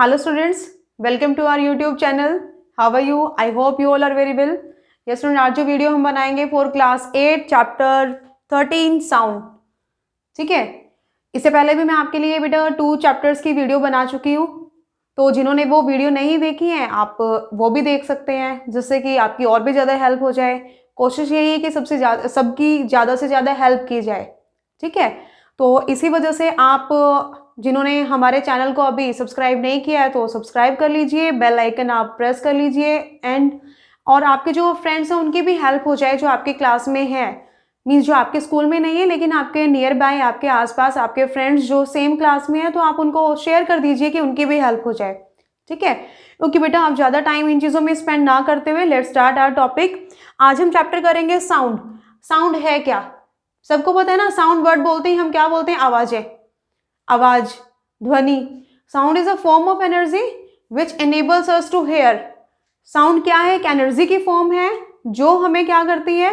Hello students, welcome to our YouTube channel. How are you? I hope you all are very well. Yes students, आज जो video हम बनाएंगे for class 8 chapter 13 sound, ठीक है। इससे पहले भी मैं आपके लिए बेटा 2 चैप्टर्स की वीडियो बना चुकी हूँ, तो जिन्होंने वो वीडियो नहीं देखी है आप वो भी देख सकते हैं, जिससे कि आपकी और भी ज़्यादा हेल्प हो जाए। कोशिश यही है कि सबकी ज़्यादा से ज़्यादा हेल्प की जाए, ठीक है। तो इसी वजह से आप जिन्होंने हमारे चैनल को अभी सब्सक्राइब नहीं किया है तो सब्सक्राइब कर लीजिए, बेल आइकन आप प्रेस कर लीजिए और आपके जो फ्रेंड्स हैं उनकी भी हेल्प हो जाए, जो आपके क्लास में है, मीन्स जो आपके स्कूल में नहीं है लेकिन आपके नियर बाय, आपके आसपास आपके फ्रेंड्स जो सेम क्लास में है, तो आप उनको शेयर कर दीजिए कि उनकी भी हेल्प हो जाए, ठीक है। क्योंकि बेटा आप ज़्यादा टाइम इन चीज़ों में स्पेंड ना करते हुए लेट्स स्टार्ट आवर टॉपिक। आज हम चैप्टर करेंगे साउंड। साउंड है क्या? सबको पता है ना, साउंड वर्ड बोलते ही हम क्या बोलते हैं? आवाज़ें, आवाज, ध्वनि। Sound is a form of energy which enables us to hear. Sound क्या है? एक एनर्जी की फॉर्म है जो हमें क्या करती है?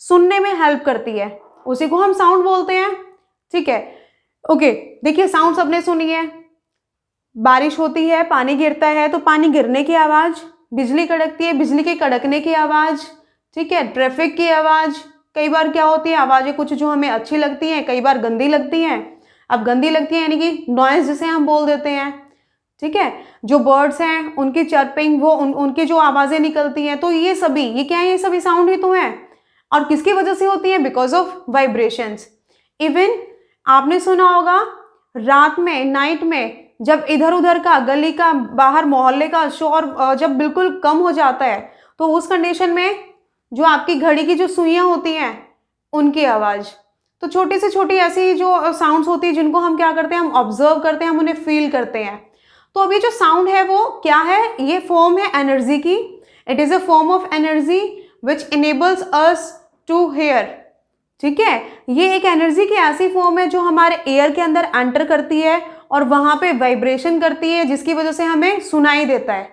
सुनने में हेल्प करती है, उसी को हम साउंड बोलते हैं, ठीक है। ओके, देखिए साउंड सबने सुनी है। बारिश होती है, पानी गिरता है तो पानी गिरने की आवाज, बिजली कड़कती है, बिजली के कड़कने की आवाज, ठीक है। ट्रैफिक की आवाज। कई बार क्या होती है, आवाजें कुछ जो हमें अच्छी लगती हैं, कई बार गंदी लगती हैं। अब गंदी लगती है यानी कि नॉइज जिसे हम बोल देते हैं, ठीक है। जो बर्ड्स हैं उनकी चर्पिंग, वो उनकी जो आवाजें निकलती हैं, तो ये सभी, ये क्या है? ये सभी साउंड ही तो है। और किसकी वजह से होती है? Because of vibrations. इवन आपने सुना होगा रात में, नाइट में, जब इधर उधर का, गली का, बाहर मोहल्ले का शोर जब बिल्कुल कम हो जाता है, तो उस कंडीशन में जो आपकी घड़ी की जो सुइयां होती हैं उनकी आवाज। तो छोटी से छोटी ऐसी जो साउंड्स होती है जिनको हम क्या करते हैं? हम ऑब्जर्व करते हैं, हम उन्हें फील करते हैं। तो अभी जो साउंड है वो क्या है? ये फॉर्म है एनर्जी की। It is a form of energy which enables us to hear, ठीक है। ये एक एनर्जी की ऐसी फॉर्म है जो हमारे एयर के अंदर एंटर करती है और वहां पे वाइब्रेशन करती है, जिसकी वजह से हमें सुनाई देता है,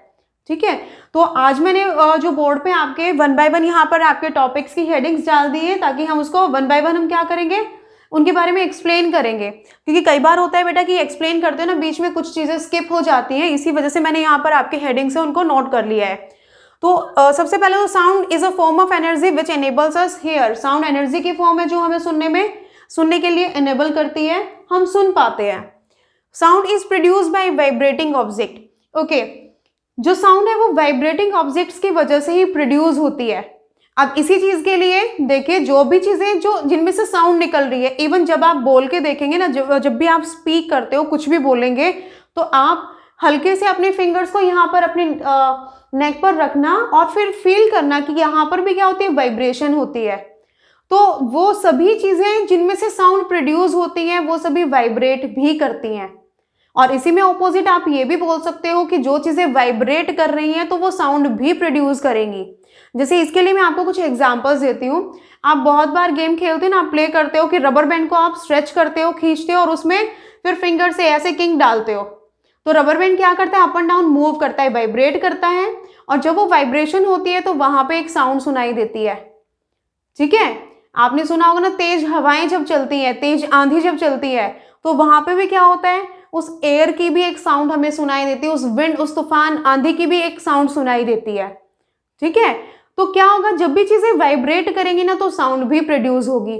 ठीक है। तो आज मैंने जो बोर्ड पे आपके 1 बाय 1 यहाँ पर आपके टॉपिक्स की हेडिंग्स डाल दी है, ताकि हम उसको 1 बाय 1 हम क्या करेंगे? उनके बारे में एक्सप्लेन करेंगे। क्योंकि कई बार होता है बेटा कि एक्सप्लेन करते हो ना, बीच में कुछ चीजें स्किप हो जाती हैं, इसी वजह से मैंने यहाँ पर आपके हेडिंग से उनको नोट कर लिया है। तो सबसे पहले तो sound is a form of energy which enables us here. Sound energy की फॉर्म है जो हमें सुनने के लिए एनेबल करती है, हम सुन पाते हैं। Sound is produce by vibrating object. Okay, जो साउंड है वो वाइब्रेटिंग ऑब्जेक्ट्स की वजह से ही प्रोड्यूस होती है। अब इसी चीज के लिए देखिए, जो भी चीजें जो जिनमें से साउंड निकल रही है, इवन जब आप बोल के देखेंगे ना, जब भी आप स्पीक करते हो, कुछ भी बोलेंगे, तो आप हल्के से अपने फिंगर्स को यहाँ पर अपनी नेक पर रखना और फिर फील करना कि यहाँ पर भी क्या होती है? वाइब्रेशन होती है। तो वो सभी चीजें जिनमें से साउंड प्रोड्यूस होती हैं वो सभी वाइब्रेट भी करती हैं। और इसी में ऑपोजिट आप ये भी बोल सकते हो कि जो चीजें वाइब्रेट कर रही हैं तो वो साउंड भी प्रोड्यूस करेंगी। जैसे इसके लिए मैं आपको कुछ एग्जांपल्स देती हूँ। आप बहुत बार गेम खेलते हो ना, आप प्ले करते हो कि रबर बैंड को आप स्ट्रेच करते हो, खींचते हो और उसमें फिर फिंगर से ऐसे किंग डालते हो, तो रबर बैंड क्या करता है? अप एंड डाउन मूव करता है, वाइब्रेट करता है, और जब वो वाइब्रेशन होती है तो वहां पे एक साउंड सुनाई देती है, ठीक है। आपने सुना होगा ना, तेज हवाएं जब चलती है, तेज आंधी जब चलती है, तो वहां पे भी क्या होता है? उस एयर की भी एक साउंड हमें सुनाई देती है, उस विंड, उस तूफान, आंधी की भी एक साउंड सुनाई देती है, ठीक है। तो क्या होगा? जब भी चीजें वाइब्रेट करेंगी ना तो साउंड भी प्रोड्यूस होगी।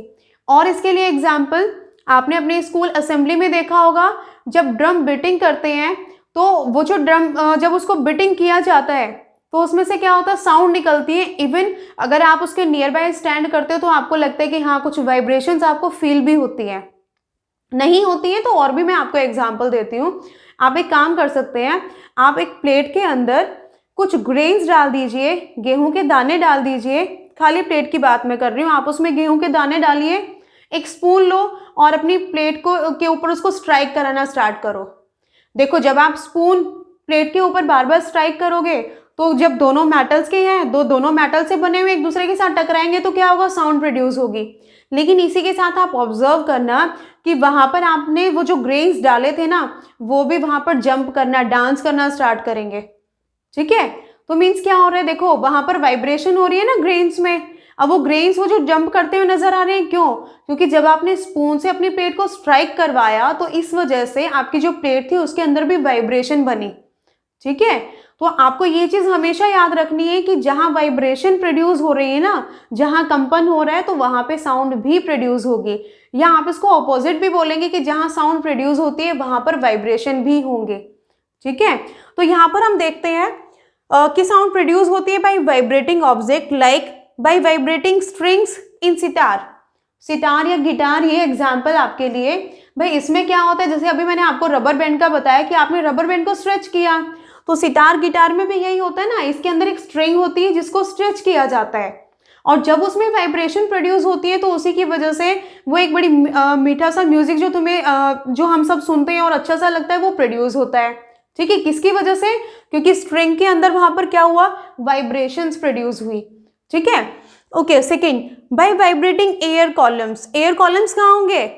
और इसके लिए एग्जाम्पल आपने अपने स्कूल असेंबली में देखा होगा, जब ड्रम बीटिंग करते हैं तो वो जो ड्रम जब उसको बीटिंग किया जाता है तो उसमें से क्या होता है? साउंड निकलती है। इवन अगर आप उसके नियर बाय स्टैंड करते हो तो आपको लगता है कि हाँ, कुछ वाइब्रेशंस आपको फील भी होती हैं। नहीं होती है तो और भी मैं आपको एग्जांपल देती हूँ। आप एक काम कर सकते हैं, आप एक प्लेट के अंदर कुछ ग्रेन्स डाल दीजिए, गेहूं के दाने डाल दीजिए, खाली प्लेट की बात मैं कर रही हूँ। आप उसमें गेहूं के दाने डालिए, एक स्पून लो और अपनी प्लेट को के ऊपर उसको स्ट्राइक कराना स्टार्ट करो। देखो, जब आप स्पून प्लेट के ऊपर बार बार स्ट्राइक करोगे तो जब दोनों मेटल्स के हैं, दोनों मेटल से बने हुए एक दूसरे के साथ टकराएंगे तो क्या होगा? साउंड प्रोड्यूस होगी। लेकिन इसी के साथ आप ऑब्जर्व करना कि वहां पर आपने वो जो ग्रेन्स डाले थे ना, वो भी वहां पर जंप करना, डांस करना स्टार्ट करेंगे, ठीक है। तो मीन्स क्या हो रहा है? देखो, वहां पर वाइब्रेशन हो रही है ना ग्रेन्स में। अब वो ग्रेन्स वो जो जंप करते हुए नजर आ रहे हैं, क्यों? क्योंकि जब आपने स्पून से अपनी प्लेट को स्ट्राइक करवाया तो इस वजह से आपकी जो प्लेट थी उसके अंदर भी वाइब्रेशन बनी। ठीक है, तो आपको ये चीज हमेशा याद रखनी है कि जहां वाइब्रेशन प्रोड्यूस हो रही है ना, जहां कंपन हो रहा है, तो वहां पे साउंड भी प्रोड्यूस होगी। या आप इसको ऑपोजिट भी बोलेंगे कि जहां साउंड प्रोड्यूस होती है वहां पर वाइब्रेशन भी होंगे। ठीक है, तो यहाँ पर हम देखते हैं कि साउंड प्रोड्यूस होती है by vibrating object, like by vibrating strings in sitar. Sitar या गिटार, ये एग्जाम्पल आपके लिए। भाई इसमें क्या होता है, जैसे अभी मैंने आपको रबर बैंड का बताया कि आपने रबर बैंड को स्ट्रेच किया, तो सितार गिटार में भी यही होता है ना, इसके अंदर एक स्ट्रिंग होती है जिसको स्ट्रेच किया जाता है, और जब उसमें वाइब्रेशन प्रोड्यूस होती है तो उसी की वजह से वो एक बड़ी मीठा सा म्यूजिक जो तुम्हें जो हम सब सुनते हैं और अच्छा सा लगता है वो प्रोड्यूस होता है। ठीक है, किसकी वजह से? क्योंकि स्ट्रिंग के अंदर वहां पर क्या हुआ, वाइब्रेशंस प्रोड्यूस हुई। ठीक है, okay. Second, by vibrating air columns. Air columns कहाँ होंगे?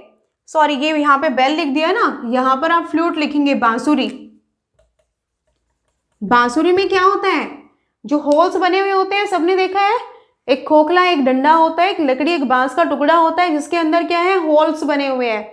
सॉरी, ये यहाँ पे बेल लिख दिया ना, यहाँ पर आप फ्लूट लिखेंगे, बांसुरी। बांसुरी में क्या होता है, जो होल्स बने हुए होते हैं, सबने देखा है, एक खोखला, एक डंडा होता है, एक लकड़ी, एक बांस का टुकड़ा होता है जिसके अंदर क्या है, होल्स बने हुए हैं।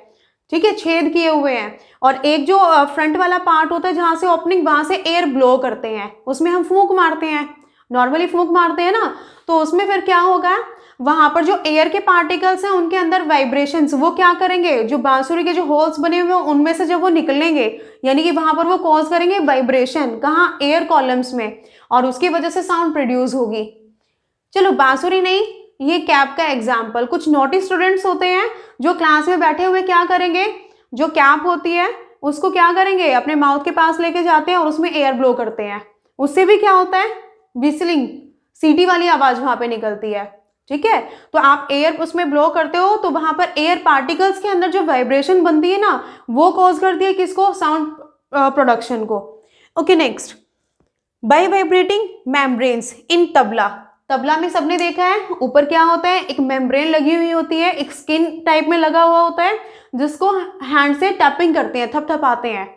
ठीक है, छेद किए हुए हैं, और एक जो फ्रंट वाला पार्ट होता है जहां से ओपनिंग, वहां से एयर ब्लो करते हैं, उसमें हम फूंक मारते हैं, नॉर्मली फूंक मारते हैं ना, तो उसमें फिर क्या होगा, वहां पर जो एयर के पार्टिकल्स हैं उनके अंदर वाइब्रेशंस वो क्या करेंगे, जो बांसुरी के जो होल्स बने हुए हैं उनमें से जब वो निकलेंगे, यानी कि वहां पर वो कॉज करेंगे वाइब्रेशन, कहाँ, एयर कॉलम्स में, और उसकी वजह से साउंड प्रोड्यूस होगी। चलो बांसुरी नहीं, ये कैप का एग्जाम्पल। कुछ नोटी स्टूडेंट्स होते हैं जो क्लास में बैठे हुए क्या करेंगे, जो कैप होती है उसको क्या करेंगे, अपने माउथ के पास लेके जाते हैं और उसमें एयर ब्लो करते हैं, उससे भी क्या होता है, विस्लिंग, सीटी वाली आवाज वहां पे निकलती है। ठीक है, तो आप एयर उसमें ब्लो करते हो तो वहां पर एयर पार्टिकल्स के अंदर जो वाइब्रेशन बनती है ना, वो कॉज करती है किसको, साउंड प्रोडक्शन को। Okay, next, by vibrating membranes in tabla. Tabla में सबने देखा है, ऊपर क्या होता है, एक मेम्ब्रेन लगी हुई होती है, एक स्किन टाइप में लगा हुआ होता है जिसको हैंड से टैपिंग करते हैं, थपथपाते हैं।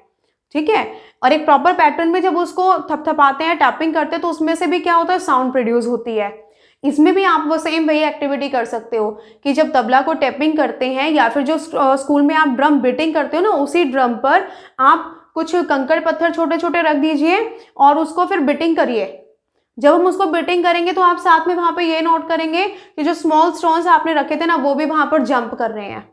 ठीक है, और एक प्रॉपर पैटर्न में जब उसको थपथपाते हैं, टैपिंग करते हैं, तो उसमें से भी क्या होता है, साउंड प्रोड्यूस होती है। इसमें भी आप वो सेम वही एक्टिविटी कर सकते हो कि जब तबला को टैपिंग करते हैं, या फिर जो स्कूल में आप ड्रम बीटिंग करते हो ना, उसी ड्रम पर आप कुछ कंकड़ पत्थर छोटे छोटे रख दीजिए और उसको फिर बीटिंग करिए। जब हम उसको बीटिंग करेंगे तो आप साथ में वहां पे ये नोट करेंगे कि जो स्मॉल स्टोन्स आपने रखे थे ना, वो भी वहां पर जंप कर रहे हैं।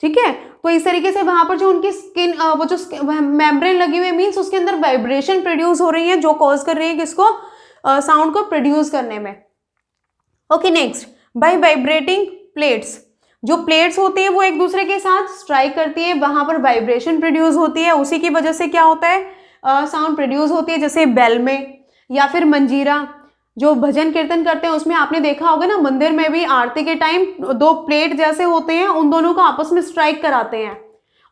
ठीक है, तो इस तरीके से वहां पर जो उनकी स्किन, वो जो मेम्ब्रेन लगी हुई, मीन्स उसके अंदर वाइब्रेशन प्रोड्यूस हो रही है जो कॉज कर रही है किसको, साउंड को प्रोड्यूस करने में। Okay, next, by vibrating plates. जो प्लेट्स होती है वो एक दूसरे के साथ स्ट्राइक करती है, वहां पर वाइब्रेशन प्रोड्यूस होती है, उसी की वजह से क्या होता है, साउंड प्रोड्यूस होती है। जैसे बेल में, या फिर मंजीरा, जो भजन कीर्तन करते हैं उसमें आपने देखा होगा ना, मंदिर में भी आरती के टाइम दो प्लेट जैसे होते हैं, उन दोनों को आपस में स्ट्राइक कराते हैं,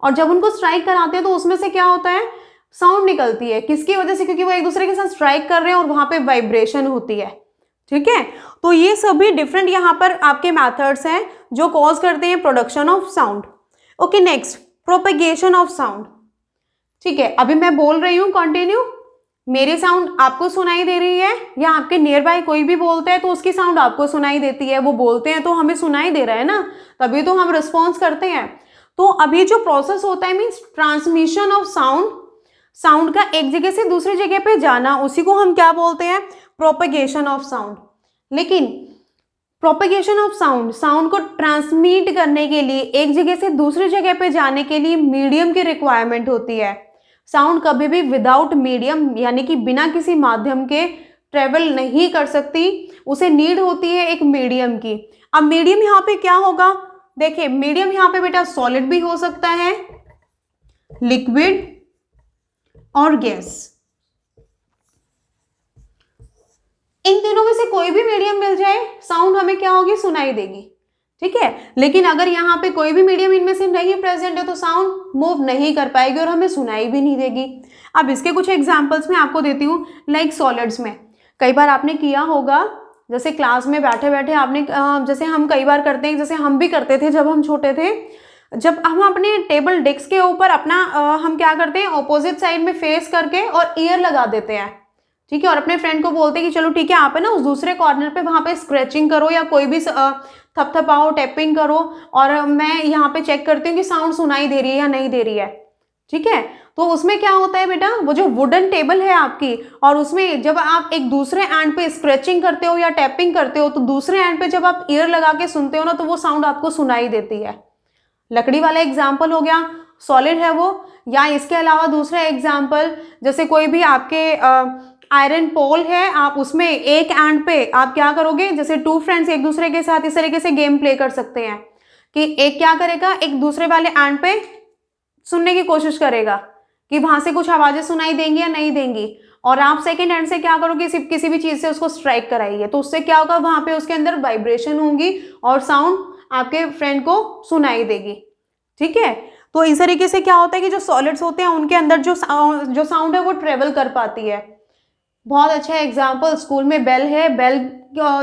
और जब उनको स्ट्राइक कराते हैं तो उसमें से क्या होता है, साउंड निकलती है। किसकी वजह से? क्योंकि वो एक दूसरे के साथ स्ट्राइक कर रहे हैं और वहां पे वाइब्रेशन होती है। ठीक है, तो ये सभी डिफरेंट यहाँ पर आपके मेथड्स हैं जो कॉज करते हैं production of sound. Okay, next, propagation of sound. ठीक है, अभी मैं बोल रही हूँ कंटिन्यू, मेरी साउंड आपको सुनाई दे रही है, या आपके नियर बाय कोई भी बोलता है तो उसकी साउंड आपको सुनाई देती है, वो बोलते हैं तो हमें सुनाई दे रहा है ना, तभी तो हम रिस्पॉन्स करते हैं। तो अभी जो प्रोसेस होता है, means transmission of sound, sound का एक जगह से दूसरी जगह पे जाना, उसी को हम क्या बोलते हैं, प्रोपेगेशन ऑफ साउंड। लेकिन प्रोपेगेशन ऑफ साउंड, साउंड को ट्रांसमिट करने के लिए, एक जगह से दूसरी जगह पे जाने के लिए मीडियम की रिक्वायरमेंट होती है। साउंड कभी भी विदाउट मीडियम, यानी कि बिना किसी माध्यम के ट्रेवल नहीं कर सकती, उसे नीड होती है एक मीडियम की। अब मीडियम यहाँ पे क्या होगा, देखिए मीडियम यहाँ पे बेटा सॉलिड भी हो सकता है, लिक्विड और गैस, इन तीनों में से कोई भी मीडियम मिल जाए, साउंड हमें क्या होगी, सुनाई देगी। ठीक है, लेकिन अगर यहाँ पे कोई भी मीडियम इनमें से नहीं प्रेजेंट है तो साउंड मूव नहीं कर पाएगी और हमें सुनाई भी नहीं देगी। अब इसके कुछ एग्जांपल्स मैं आपको देती हूँ, लाइक सॉलिड्स में कई बार आपने किया होगा, जैसे क्लास में बैठे बैठे आपने, जैसे हम कई बार करते हैं, जैसे हम भी करते थे जब हम छोटे थे, जब हम अपने टेबल डेस्क के ऊपर अपना हम क्या करते हैं, ऑपोजिट साइड में फेस करके और ईयर लगा देते हैं। ठीक है, और अपने फ्रेंड को बोलते हैं कि चलो ठीक है आप है ना उस दूसरे कॉर्नर पे वहाँ पे स्क्रैचिंग करो या कोई भी थपथपाओ, टैपिंग करो, और मैं यहाँ पे चेक करती हूँ कि साउंड सुनाई दे रही है या नहीं दे रही है। ठीक है, तो उसमें क्या होता है बेटा, वो जो वुडन टेबल है आपकी, और उसमें जब आप एक दूसरे एंड पे स्क्रैचिंग करते हो या टैपिंग करते हो, तो दूसरे एंड पे जब आप ईयर लगा के सुनते हो ना, तो वो साउंड आपको सुनाई देती है। लकड़ी वाला एग्जाम्पल हो गया, सॉलिड है वो। या इसके अलावा दूसरा एग्जाम्पल, जैसे कोई भी आपके आयरन पोल है, आप उसमें एक एंड पे आप क्या करोगे, जैसे टू फ्रेंड्स एक दूसरे के साथ इस तरीके से गेम प्ले कर सकते हैं कि एक क्या करेगा, एक दूसरे वाले एंड पे सुनने की कोशिश करेगा कि वहां से कुछ आवाजें सुनाई देंगी या नहीं देंगी, और आप सेकंड हैंड से क्या करोगे, सिर्फ किसी भी चीज से उसको स्ट्राइक कराइए, तो उससे क्या होगा, वहां पे उसके अंदर वाइब्रेशन होंगी और साउंड आपके फ्रेंड को सुनाई देगी। ठीक है, तो इस तरीके से क्या होता है कि जो सॉलिड्स होते हैं उनके अंदर जो साउंड है वो ट्रेवल कर पाती है। बहुत अच्छा एग्जाम्पल, स्कूल में बेल है, बेल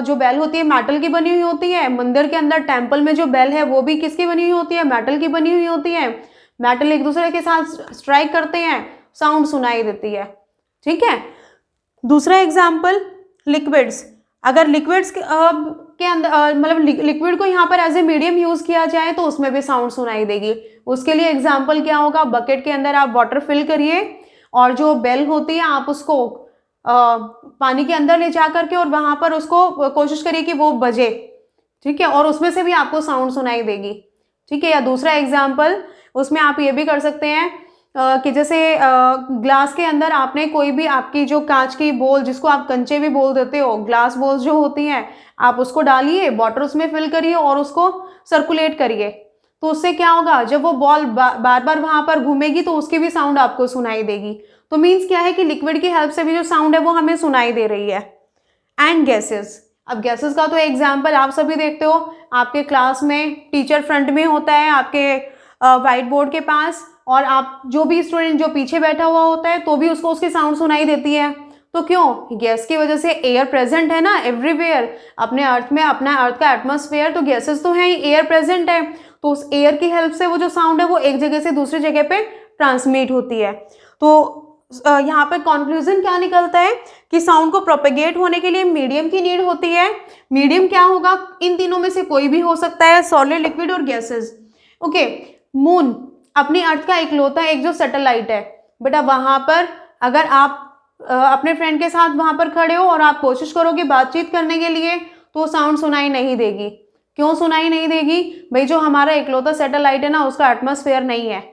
जो बेल होती है मेटल की बनी हुई होती है। मंदिर के अंदर टेम्पल में जो बेल है वो भी किसकी बनी हुई होती है, मेटल की बनी हुई होती है। मेटल एक दूसरे के साथ स्ट्राइक करते हैं, साउंड सुनाई देती है। ठीक है, दूसरा एग्जाम्पल लिक्विड्स। अगर लिक्विड्स के अंदर मतलब लिक्विड को यहाँ पर एज ए मीडियम यूज किया जाए तो उसमें भी साउंड सुनाई देगी। उसके लिए एग्जाम्पल क्या होगा, बकेट के अंदर आप वाटर फिल करिए और जो बेल होती है आप उसको पानी के अंदर ले जा करके और वहां पर उसको कोशिश करिए कि वो बजे। ठीक है, और उसमें से भी आपको साउंड सुनाई देगी। ठीक है, या दूसरा एग्जाम्पल, उसमें आप ये भी कर सकते हैं कि जैसे ग्लास के अंदर आपने कोई भी आपकी जो कांच की बोल, जिसको आप कंचे भी बोल देते हो, ग्लास बॉल्स जो होती हैं, आप उसको डालिए, वाटर उसमें फिल करिए और उसको सर्कुलेट करिए, तो उससे क्या होगा, जब वो बॉल बार बार वहां पर घूमेगी तो उसकी भी साउंड आपको सुनाई देगी। तो मीन्स क्या है कि लिक्विड की हेल्प से भी जो साउंड है वो हमें सुनाई दे रही है। एंड गैसेस, अब गैसेस का तो एग्जाम्पल आप सभी देखते हो, आपके क्लास में टीचर फ्रंट में होता है आपके व्हाइट बोर्ड के पास, और आप जो भी स्टूडेंट जो पीछे बैठा हुआ होता है तो भी उसको उसकी साउंड सुनाई देती है। तो क्यों, गैस की वजह से, एयर प्रेजेंट है ना एवरीवेयर, अपने अर्थ में, अपना अर्थ का एटमॉस्फेयर, तो गैसेस तो है ही, एयर प्रेजेंट है, तो उस एयर की हेल्प से वो जो साउंड है वो एक जगह से दूसरी जगह पे ट्रांसमिट होती है। तो यहाँ पे कंक्लूजन क्या निकलता है कि साउंड को प्रोपेगेट होने के लिए मीडियम की नीड होती है। मीडियम क्या होगा, इन तीनों में से कोई भी हो सकता है, सॉलिड, लिक्विड और गैसेस। ओके, मून अपनी अर्थ का इकलौता एक जो सैटेलाइट है बेटा, वहां पर अगर आप अपने फ्रेंड के साथ वहां पर खड़े हो और आप कोशिश करोगे बातचीत करने के लिए, तो साउंड सुनाई नहीं देगी। क्यों सुनाई नहीं देगी भाई, जो हमारा इकलौता सैटेलाइट है ना उसका एटमॉस्फेयर नहीं है,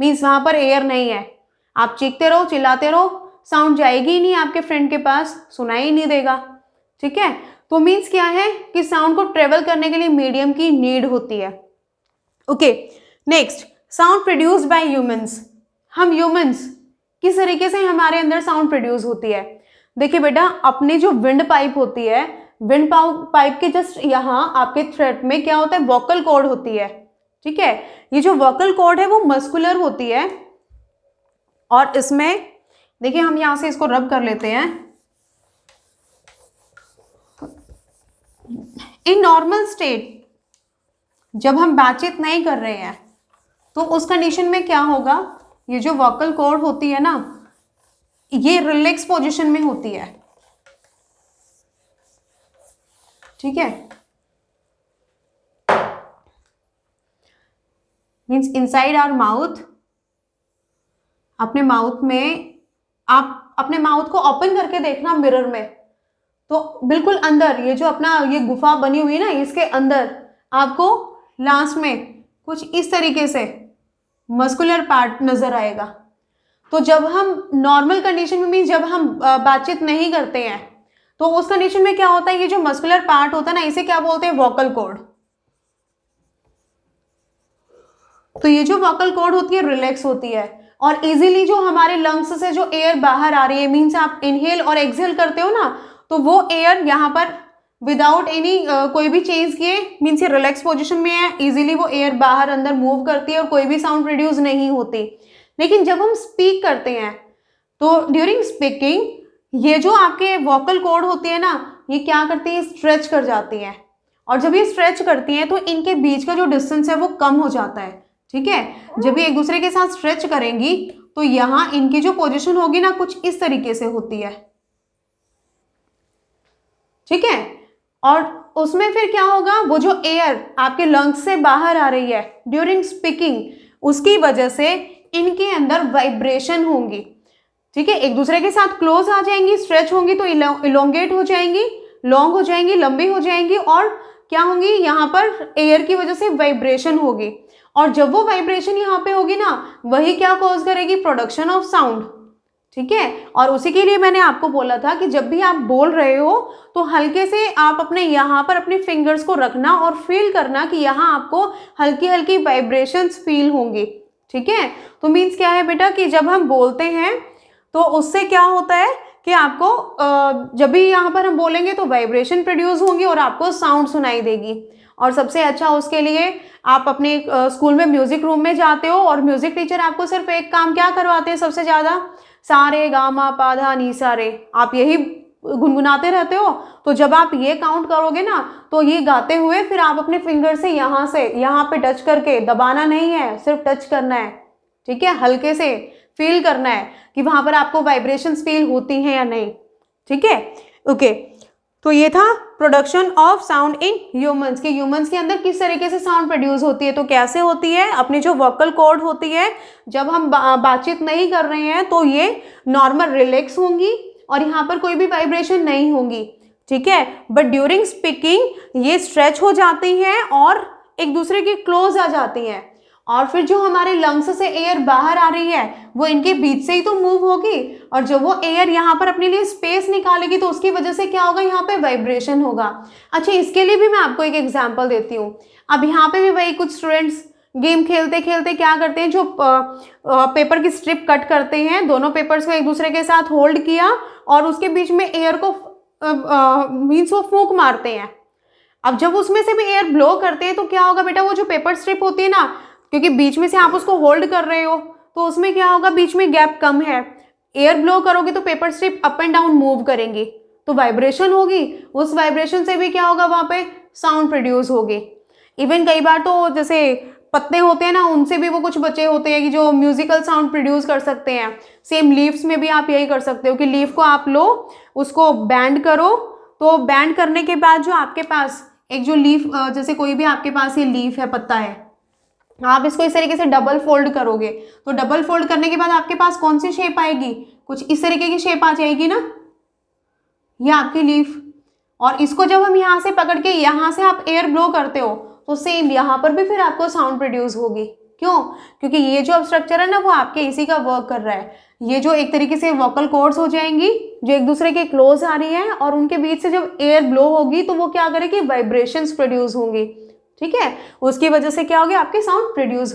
मीन्स वहां पर एयर नहीं है। आप चीखते रहो, चिल्लाते रहो, साउंड जाएगी ही नहीं आपके फ्रेंड के पास, सुनाई ही नहीं देगा। ठीक है, तो मीन्स क्या है कि साउंड को ट्रेवल करने के लिए मीडियम की नीड होती है। Okay, next, sound produced by humans. हम ह्यूमंस किस तरीके से हमारे अंदर साउंड प्रोड्यूस होती है। देखिए बेटा, अपनी जो विंड पाइप होती है, विंड पाइप के जस्ट यहाँ आपके थ्रोट में क्या होता है, वोकल कॉर्ड होती है। ठीक है, ये जो वोकल कॉर्ड है वो मस्कुलर होती है, और इसमें देखिए हम यहां से इसको रब कर लेते हैं। इन नॉर्मल स्टेट जब हम बातचीत नहीं कर रहे हैं तो उस कंडीशन में क्या होगा, ये जो वोकल कॉर्ड होती है ना, ये रिलैक्स पोजीशन में होती है। ठीक है, मीन्स इनसाइड आवर माउथ, अपने माउथ में, आप अपने माउथ को ओपन करके देखना मिरर में, तो बिल्कुल अंदर ये जो अपना ये गुफा बनी हुई है ना, इसके अंदर आपको लास्ट में कुछ इस तरीके से मस्कुलर पार्ट नजर आएगा। तो जब हम नॉर्मल कंडीशन में, मीन जब हम बातचीत नहीं करते हैं, तो उस कंडीशन में क्या होता है, ये जो मस्कुलर पार्ट होता है ना, इसे क्या बोलते हैं, वोकल कॉर्ड। तो ये जो वोकल कॉर्ड होती है रिलैक्स होती है, और इजीली जो हमारे लंग्स से जो एयर बाहर आ रही है, मीन्स आप इनहेल और एक्सहेल करते हो ना, तो वो एयर यहाँ पर विदाउट एनी कोई भी चेंज किए, मीन्स ये रिलैक्स पोजीशन में है, इजीली वो एयर बाहर अंदर मूव करती है और कोई भी साउंड प्रोड्यूस नहीं होती। लेकिन जब हम स्पीक करते हैं तो ड्यूरिंग स्पीकिंग ये जो आपके वोकल कॉर्ड होती है ना, ये क्या करती है, स्ट्रेच कर जाती है, और जब ये स्ट्रेच करती हैं तो इनके बीच का जो डिस्टेंस है वो कम हो जाता है। ठीक है, जब ये एक दूसरे के साथ स्ट्रेच करेंगी तो यहाँ इनकी जो पोजीशन होगी ना कुछ इस तरीके से होती है। ठीक है। और उसमें फिर क्या होगा, वो जो एयर आपके लंग्स से बाहर आ रही है ड्यूरिंग स्पीकिंग, उसकी वजह से इनके अंदर वाइब्रेशन होंगी। ठीक है, एक दूसरे के साथ क्लोज आ जाएंगी, स्ट्रेच होंगी तो इलोंगेट हो जाएंगी, लॉन्ग हो जाएंगी, लंबी हो जाएंगी, और क्या होंगी, यहाँ पर एयर की वजह से वाइब्रेशन होगी। और जब वो वाइब्रेशन यहाँ पे होगी ना, वही क्या कॉज करेगी, प्रोडक्शन ऑफ साउंड। ठीक है, और उसी के लिए मैंने आपको बोला था कि जब भी आप बोल रहे हो तो हल्के से आप अपने यहाँ पर अपने फिंगर्स को रखना और फील करना कि यहाँ आपको हल्की हल्की वाइब्रेशंस फील होंगी। ठीक है, तो मीन्स क्या है बेटा कि जब हम बोलते हैं तो उससे क्या होता है कि आपको जब भी यहाँ पर हम बोलेंगे तो वाइब्रेशन प्रोड्यूस होंगी और आपको साउंड सुनाई देगी। और सबसे अच्छा उसके लिए आप अपने स्कूल में म्यूजिक रूम में जाते हो और म्यूजिक टीचर आपको सिर्फ एक काम क्या करवाते हैं सबसे ज़्यादा, सारे गामा पाधा नी सारे, आप यही गुनगुनाते रहते हो। तो जब आप ये काउंट करोगे ना, तो ये गाते हुए फिर आप अपने फिंगर से यहाँ पे टच करके, दबाना नहीं है, सिर्फ टच करना है। ठीक है, हल्के से फील करना है कि वहां पर आपको वाइब्रेशंस फील होती हैं या नहीं। ठीक है, ओके। तो ये था production of sound in humans, कि ह्यूमंस के अंदर किस तरीके से साउंड प्रोड्यूस होती है। तो कैसे होती है, अपनी जो वोकल कॉर्ड होती है, जब हम बातचीत नहीं कर रहे हैं तो ये नॉर्मल रिलैक्स होंगी और यहाँ पर कोई भी वाइब्रेशन नहीं होंगी। ठीक है, बट ड्यूरिंग स्पीकिंग ये स्ट्रेच हो जाती हैं और एक दूसरे के क्लोज आ जाती हैं। और फिर जो हमारे लंग्स से एयर बाहर आ रही है वो इनके बीच से ही तो मूव होगी, और जब वो एयर यहाँ पर अपने लिए स्पेस निकालेगी तो उसकी वजह से क्या होगा, यहाँ पे वाइब्रेशन होगा। अच्छा, इसके लिए भी मैं आपको एक एग्जांपल देती हूँ। अब यहाँ पे भी वही कुछ स्टूडेंट्स गेम खेलते खेलते क्या करते हैं, जो पेपर की स्ट्रिप कट करते हैं, दोनों पेपर्स को एक दूसरे के साथ होल्ड किया और उसके बीच में एयर को मीन्स वो फूंक मारते हैं। अब जब उसमें से भी एयर ब्लो करते हैं तो क्या होगा बेटा, वो जो पेपर स्ट्रिप होती है ना, क्योंकि बीच में से आप उसको होल्ड कर रहे हो तो उसमें क्या होगा, बीच में गैप कम है, एयर ब्लो करोगे तो paper strip up and down move करेंगी तो वाइब्रेशन होगी, उस वाइब्रेशन से भी क्या होगा, वहां पे साउंड प्रोड्यूस होगी। इवन कई बार तो जैसे पत्ते होते हैं ना, उनसे भी वो कुछ बचे होते हैं कि जो म्यूजिकल साउंड प्रोड्यूस कर सकते हैं। सेम लीव्स में भी आप यही कर सकते हो कि लीफ को आप लो, उसको बैंड करो, तो बैंड करने के बाद जो आपके पास एक जो लीफ, जैसे कोई भी आपके पास ये लीफ है, पत्ता है, आप इसको इस तरीके से डबल फोल्ड करोगे तो डबल फोल्ड करने के बाद आपके पास कौन सी शेप आएगी, कुछ इस तरीके की शेप आ जाएगी ना, ये आपकी लीफ। और इसको जब हम यहाँ से पकड़ के यहाँ से आप एयर ब्लो करते हो तो सेम यहाँ पर भी फिर आपको साउंड प्रोड्यूस होगी। क्यों, क्योंकि ये जो अब स्ट्रक्चर है ना, वो आपके इसी का वर्क कर रहा है। ये जो एक तरीके से वोकल कॉर्ड्स हो जाएंगी जो एक दूसरे के क्लोज आ रही है, और उनके बीच से जब एयर ब्लो होगी तो वो क्या करेगी, वाइब्रेशंस प्रोड्यूस होंगी। ठीक है, उसकी वजह से क्या होगी, आपके sound produce.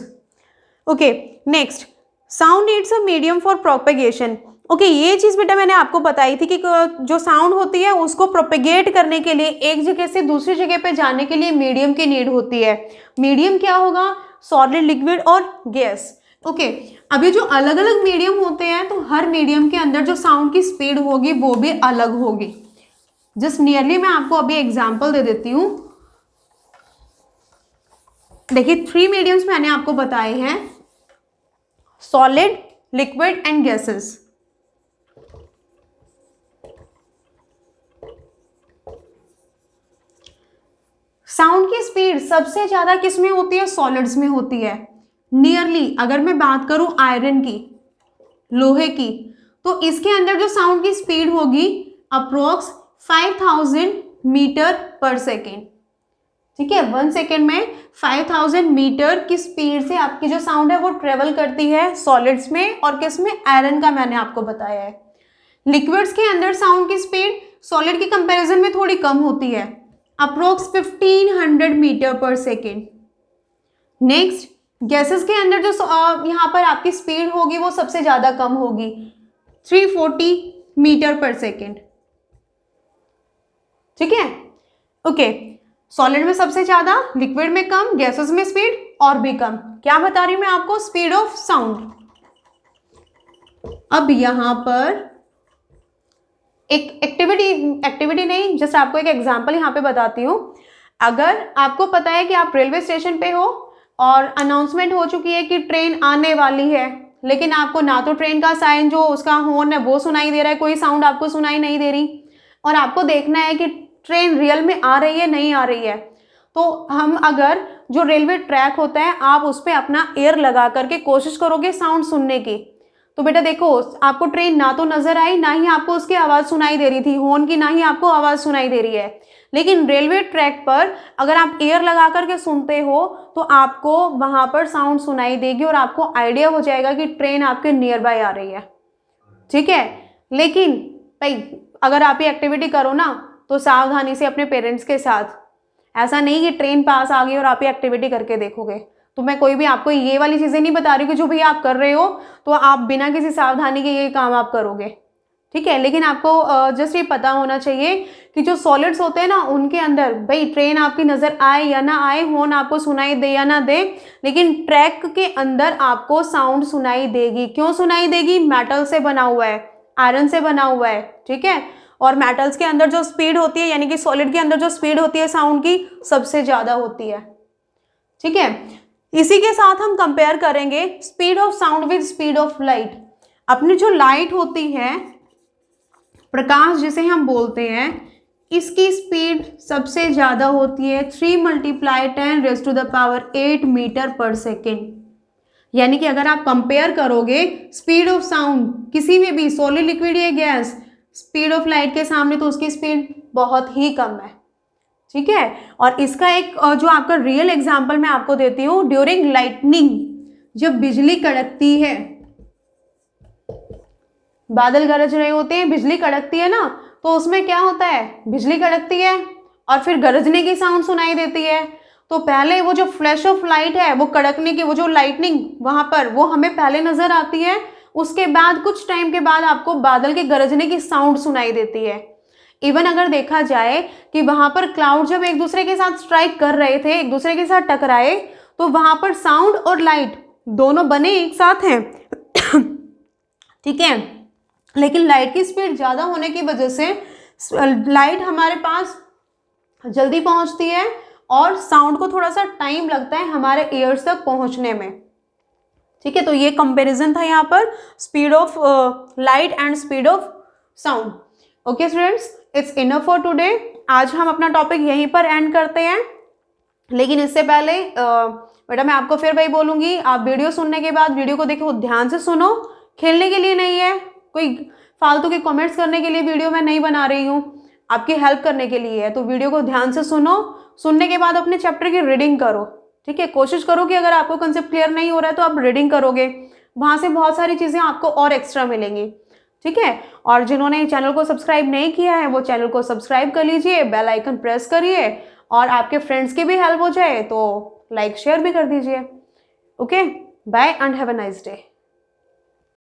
Okay, next, sound needs a medium for propagation. Okay, ये चीज बेटा मैंने आपको बताई थी कि जो साउंड होती है उसको प्रोपेगेट करने के लिए, एक जगह से दूसरी जगह पे जाने के लिए मीडियम की नीड होती है। मीडियम क्या होगा, सॉलिड, लिक्विड और गैस। ओके, अभी जो अलग अलग मीडियम होते हैं तो हर मीडियम के अंदर जो साउंड की स्पीड होगी वो भी अलग होगी। जस्ट नियरली मैं आपको अभी एग्जाम्पल दे देती हूँ। देखिए, 3 मीडियम्स मैंने आपको बताए हैं, solid, liquid and gases. Sound की स्पीड सबसे ज्यादा किस में होती है, सॉलिड्स में होती है। नियरली अगर मैं बात करूं आयरन की, लोहे की, तो इसके अंदर जो साउंड की स्पीड होगी अप्रोक्स 5000 मीटर पर सेकेंड। ठीक है, 1 सेकेंड में 5000 मीटर की स्पीड से आपकी जो साउंड है वो ट्रेवल करती है सॉलिड्स में, और किस में, आयरन का मैंने आपको बताया है। लिक्विड्स के अंदर साउंड की स्पीड सॉलिड की कंपैरिजन में थोड़ी कम होती है, अप्रोक्स 1500 मीटर पर सेकेंड। नेक्स्ट, गैसेस के अंदर जो यहाँ पर आपकी स्पीड होगी वो सबसे ज्यादा कम होगी, 340 मीटर पर सेकेंड। ठीक है, ओके, सॉलिड में सबसे ज्यादा, लिक्विड में कम, गैसेस में स्पीड और भी कम। क्या बता रही हूं मैं आपको, स्पीड ऑफ साउंड। अब यहां पर एक एक्टिविटी नहीं, जस्ट आपको एक एग्जांपल यहां पे बताती हूं। अगर आपको पता है कि आप रेलवे स्टेशन पे हो और अनाउंसमेंट हो चुकी है कि ट्रेन आने वाली है, लेकिन आपको ना तो ट्रेन का साइन जो उसका हॉर्न है वो सुनाई दे रहा है, कोई साउंड आपको सुनाई नहीं दे रही, और आपको देखना है कि ट्रेन रियल में आ रही है नहीं आ रही है। तो हम अगर जो रेलवे ट्रैक होता है आप उस पर अपना एयर लगा करके कोशिश करोगे साउंड सुनने की, तो बेटा देखो आपको ट्रेन ना तो नजर आई, ना ही आपको उसकी आवाज़ सुनाई दे रही थी हॉर्न की, ना ही आपको आवाज़ सुनाई दे रही है। लेकिन रेलवे ट्रैक पर अगर आप एयर लगा करके सुनते हो तो आपको वहाँ पर साउंड सुनाई देगी और आपको आइडिया हो जाएगा कि ट्रेन आपके नियर बाय आ रही है, ठीक है। लेकिन भाई अगर आप ये एक्टिविटी करो ना तो सावधानी से अपने पेरेंट्स के साथ, ऐसा नहीं कि ट्रेन पास आ गई और आप ये एक्टिविटी करके देखोगे। तो मैं कोई भी आपको ये वाली चीज़ें नहीं बता रही कि जो भी आप कर रहे हो तो आप बिना किसी सावधानी के ये काम आप करोगे, ठीक है। लेकिन आपको जस्ट ये पता होना चाहिए कि जो सॉलिड्स होते हैं ना उनके अंदर भाई ट्रेन आपकी नज़र आए या ना आए, हॉर्न आपको सुनाई दे या ना दे, लेकिन ट्रैक के अंदर आपको साउंड सुनाई देगी। क्यों सुनाई देगी? मेटल से बना हुआ है, आयरन से बना हुआ है, ठीक है। और मेटल्स के अंदर जो स्पीड होती है यानी कि सॉलिड के अंदर जो स्पीड होती है साउंड की सबसे ज़्यादा होती है, ठीक है। इसी के साथ हम कंपेयर करेंगे speed of sound with speed of light. अपनी जो लाइट होती है, प्रकाश जिसे हम बोलते हैं, इसकी स्पीड सबसे ज़्यादा होती है 3 × 10⁻⁸ मीटर पर सेकेंड। यानी कि अगर आप कंपेयर करोगे स्पीड ऑफ साउंड किसी में भी सॉलिड, लिक्विड या गैस, स्पीड ऑफ लाइट के सामने तो उसकी स्पीड बहुत ही कम है, ठीक है। और इसका एक जो आपका रियल एग्जांपल मैं आपको देती हूँ, ड्यूरिंग लाइटनिंग, जब बिजली कड़कती है, बादल गरज रहे होते हैं, बिजली कड़कती है ना, तो उसमें क्या होता है, बिजली कड़कती है और फिर गरजने की साउंड सुनाई देती है। तो पहले वो जो फ्लैश ऑफ लाइट है, वो कड़कने की, वो जो लाइटनिंग वहां पर वो हमें पहले नजर आती है, उसके बाद कुछ टाइम के बाद आपको बादल के गरजने की साउंड सुनाई देती है। इवन अगर देखा जाए कि वहां पर क्लाउड जब एक दूसरे के साथ स्ट्राइक कर रहे थे, एक दूसरे के साथ टकराए, तो वहां पर साउंड और लाइट दोनों बने एक साथ हैं ठीक है। लेकिन लाइट की स्पीड ज़्यादा होने की वजह से लाइट हमारे पास जल्दी पहुंचती है और साउंड को थोड़ा सा टाइम लगता है हमारे ईयर्स तक पहुंचने में, ठीक है। तो ये कंपैरिजन था यहाँ पर speed of light and speed of sound. Okay students, it's enough for today. आज हम अपना टॉपिक यहीं पर एंड करते हैं। लेकिन इससे पहले बेटा मैं आपको फिर वही बोलूँगी, आप वीडियो सुनने के बाद वीडियो को देखो, ध्यान से सुनो, खेलने के लिए नहीं है, कोई फालतू के कमेंट्स करने के लिए वीडियो मैं नहीं बना रही हूँ, आपकी हेल्प करने के लिए है। तो वीडियो को ध्यान से सुनो, सुनने के बाद अपने चैप्टर की रीडिंग करो, ठीक है। कोशिश करो कि अगर आपको कंसेप्ट क्लियर नहीं हो रहा है तो आप रीडिंग करोगे, वहाँ से बहुत सारी चीज़ें आपको और एक्स्ट्रा मिलेंगी, ठीक है। और जिन्होंने चैनल को सब्सक्राइब नहीं किया है वो चैनल को सब्सक्राइब कर लीजिए, बेल आइकन प्रेस करिए, और आपके फ्रेंड्स की भी हेल्प हो जाए तो लाइक शेयर भी कर दीजिए। Okay, bye and have a nice day.